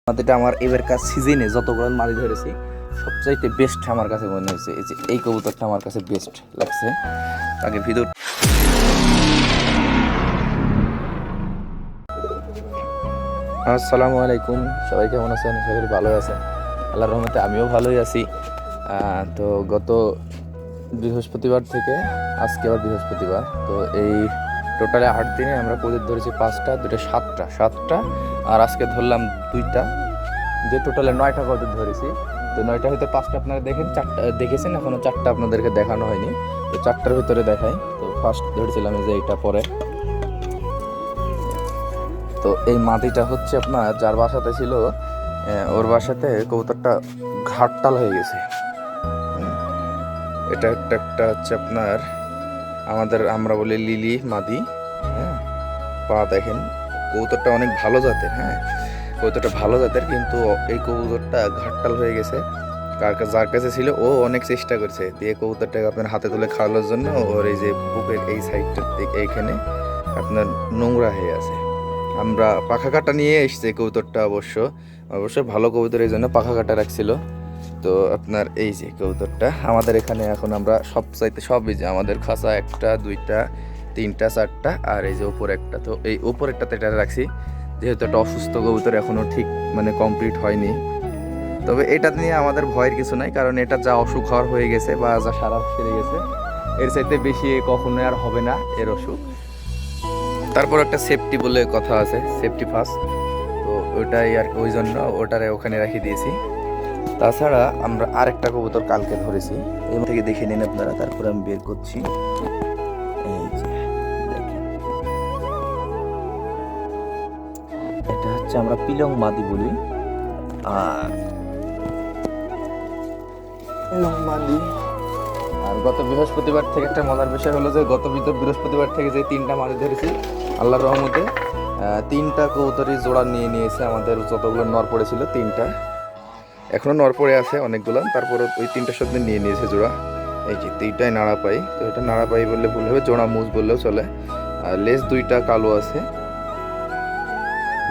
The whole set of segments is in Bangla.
মাদিটা আমার এবারকার সিজনে যতগুলো মাদি ধরেছি সবচাইতে বেস্ট আমার কাছে মনে হয়েছে। এই কবুতরটা আমার কাছে বেস্ট লাগছে। আগে ভিতর আসসালামু আলাইকুম, সবাই কেমন আছেন? সবাই ভালো আছেন? আল্লাহর রহমতে আমিও ভালোই আছি। তো গত বৃহস্পতিবার থেকে আজকে আবার বৃহস্পতিবার, তো এই টোটালে 8 দিনে আমরা কবুতর ধরেছি 5টা, দুটো 7টা আর আজকে ধরলাম 2টা, যে টোটালে 9টা কবুতর ধরেছি। তো 9টা হয়তো 5টা আপনারা দেখেছেন, এখনও 4টা আপনাদেরকে দেখানো হয়নি। তো 4টার ভিতরে দেখাই। তো ফার্স্ট ধরেছিলাম যে এইটা, পরে তো এই মাদিটা হচ্ছে আপনার যার বাসাতে ছিল, ওর বাসাতে কবুতরটা ঘাটটাল হয়ে গেছে। এটা একটা হচ্ছে আপনার আমরা বলি লিলি মাদি। হ্যাঁ, পা দেখেন, কবুতরটা অনেক ভালো জাতের। হ্যাঁ, কবুতরটা ভালো জাতের, কিন্তু এই কবুতরটা ঘাটটাল হয়ে গেছে। যার কাছে ছিল ও অনেক চেষ্টা করছে দিয়ে কবুতরটাকে আপনার হাতে তুলে খাওয়ানোর জন্য। ওর এই যে বুকের এই সাইডটার দিকে এইখানে আপনার নোংরা হয়ে আছে। আমরা পাখা কাটা নিয়ে এসছি কবুতরটা, অবশ্য ভালো কবুতর, এই জন্য পাখা কাটা রাখছিল। তো আপনার এই যে কবুতরটা আমাদের এখানে এখন আমরা সবই যে আমাদের খাঁচা 1টা 2টা 3টা 4টা আর এই যে ওপর একটা। তো এই ওপর একটাতে এটা রাখছি, যেহেতু একটা অসুস্থ কবুতর, এখনও ঠিক কমপ্লিট হয়নি। তবে এটা নিয়ে আমাদের ভয়ের কিছু নাই, কারণ এটা যা অসুখ হওয়ার হয়ে গেছে বা যা সারা সেরে গেছে, এর চাইতে বেশি কখনোই আর হবে না এর অসুখ। তারপর একটা সেফটি বলে কথা আছে, সেফটি ফার্স্ট। তো ওটাই আর ওই জন্য ওটারে ওখানে রেখে দিয়েছি। তাছাড়া আমরা আরেকটা কবুতর কালকে ধরেছি, এর থেকে দেখে নিন আপনারা, তারপরে আমি বের করছি। এই যে দেখেন, এটা হচ্ছে আমরা পিলং মাদি বলি। আর গত বৃহস্পতিবার থেকে একটা মজার বিষয় হলো যে গত বৃহস্পতিবার থেকে যে 3টা মাদি ধরেছি, আল্লাহর রহমতে 3টা কবুতরই জোড়া নিয়েছে। আমাদের যতগুলো নর পড়েছিল 3টা, এখনো নর পড়ে আছে অনেকগুলো, তারপর ওই 3টার সাথে নিয়েছে জোড়া। এই যে 3টাই নাড়া পাই, তো এটা নাড়া পাই বললে ভুল হবে, জোড়া মুজ বললেও চলে। আর লেজ 2টা কালো আছে,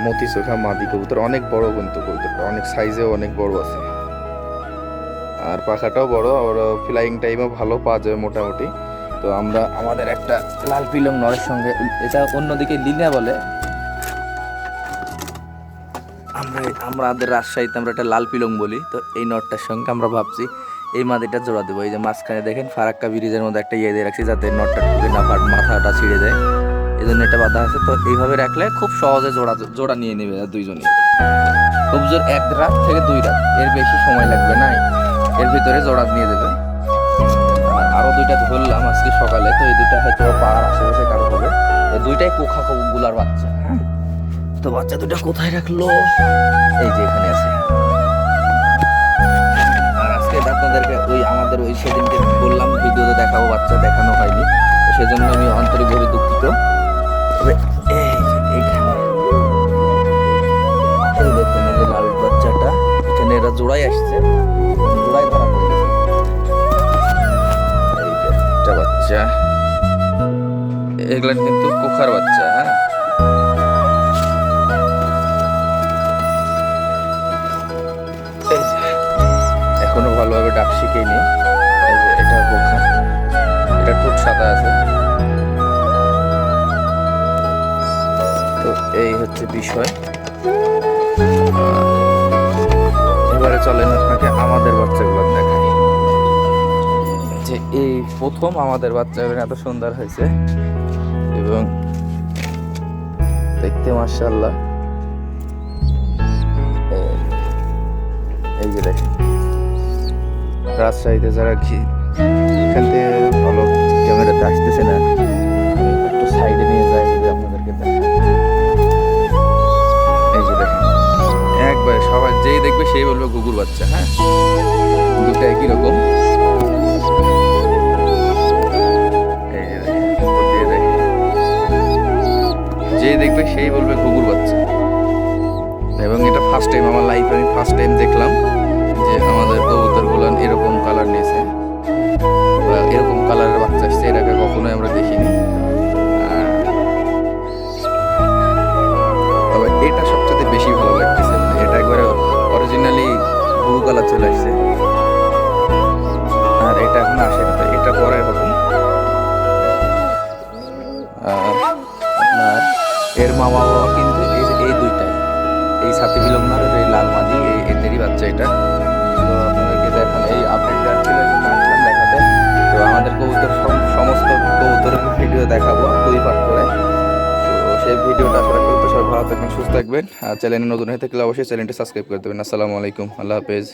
মতি চোখা মাদি কবুতর, অনেক বড়, কিন্তু কবুতরটা অনেক সাইজেও অনেক বড় আছে। আর পাখাটাও বড়, আর ফ্লাইং টাইমও ভালো পাওয়া যাবে মোটামুটি। তো আমরা আমাদের একটা লাল পিলং নরের সঙ্গে, এটা অন্যদিকে লিনা বলে, আমাদের রাজশাহীতে আমরা একটা লাল পিলং বলি। তো এই নটটার সঙ্গে আমরা ভাবছি এই মাদিটা জোড়া দেবো। এই যে মাঝখানে দেখেন ফারাক্কা ব্রিজের মধ্যে একটা দিয়ে রাখছি, যাতে নটটা ঠুকে না মাথাটা ছিঁড়ে যায়, এই জন্য এটা বাঁধা আছে। তো এইভাবে রাখলে খুব সহজে জোড়া নিয়ে নেবে দুইজনে। খুব জোর 1 রাত থেকে 2 রাত, এর বেশি সময় লাগবে না, এর ভিতরে জোড়া নিয়ে দেবে। আর আরো 2টা ধরলাম আজকে সকালে, তো এই 2টা হয়তো পাড়ার আশেপাশে কারো হবে। তো 2টাই কোখা গুলার বাচ্চা। হ্যাঁ, তো বাচ্চা 2টা কোথায় রাখলো? এই যে এখানে আছে। আর আজকে আপনাদেরকে আমাদের সেদিনকে বললাম ভিডিওতে দেখাবো, বাচ্চা দেখানো হয়নি, তো সেজন্য আমি আন্তরিকভাবে দুঃখিত। তবে এই যে এখানে এই দেখুন, এই যে লাল বাচ্চাটা, এখানে এরা জোড়াই আসছে, জোড়াই ধরা পড়ে গেছে। এই যে একটা বাচ্চা, এগুলা কিন্তু কোখার বাচ্চা। হ্যাঁ, এখনো ভালোভাবে ডাক শিখেনি। এই যে এটা কোখা, এটা ঠোঁট সাদা আছে। তো এই হচ্ছে বিষয়। এবারে চলেন আপনাকে আমাদের বাচ্চাগুলো দেখাই, যে এই প্রথম আমাদের বাচ্চাগুলো এত সুন্দর হয়েছে এবং দেখতে মাশাআল্লাহ। এই যে দেখেন, রাজশাহীতে যারা এখান থেকে ভালো ক্যামেরাতে আসতেছে না, একটু সাইডে নিয়ে যাই যদি আপনাদেরকে দেখাই। এই যে দেখেন, একবারে সবাই যেই দেখবে সেই বলবে ঘুঘুর বাচ্চা। হ্যাঁ, 2টা একই রকম। এই যে দেখেন, যেই দেখবে সেই বলবে ঘুঘুর বাচ্চা। এবং এটা ফার্স্ট টাইম আমার লাইফে, আমি ফার্স্ট টাইম দেখলাম যে আমাদের কবুতরগুলো এরকম কালার নিয়েছে বা এরকম কালারের বাচ্চা আসছে, এর আগে কখনোই আমরা দেখিনি। তবে এটা সবচেয়ে বেশি ভালো লাগতেছে, এটা একবারে চলে আসছে, আর এটা এখন আসে না, তো এটা পরে হবে। আপনার এর মা বাবা কিন্তু এই দুইটাই, এই সাথী বিলগ্নার এই লাল মাদি এদেরই বাচ্চা এটা। তো আপনাদেরকে দেখান, এই আপডেট দেওয়ার ছিল, এই জন্য আসলাম দেখাতে। তো আমাদের কবুতর সমস্ত কবুতরের ভিডিও দেখাবো 2 পার্ট করে। তো সেই ভিডিওটা আসলে করতে সবাই ভালো থাকবেন, সুস্থ থাকবেন। আর চ্যানেলে নতুন হয়ে থাকলে অবশ্যই চ্যানেলটি সাবস্ক্রাইব করে দেবেন। আসসালামু আলাইকুম, আল্লাহ হাফেজ।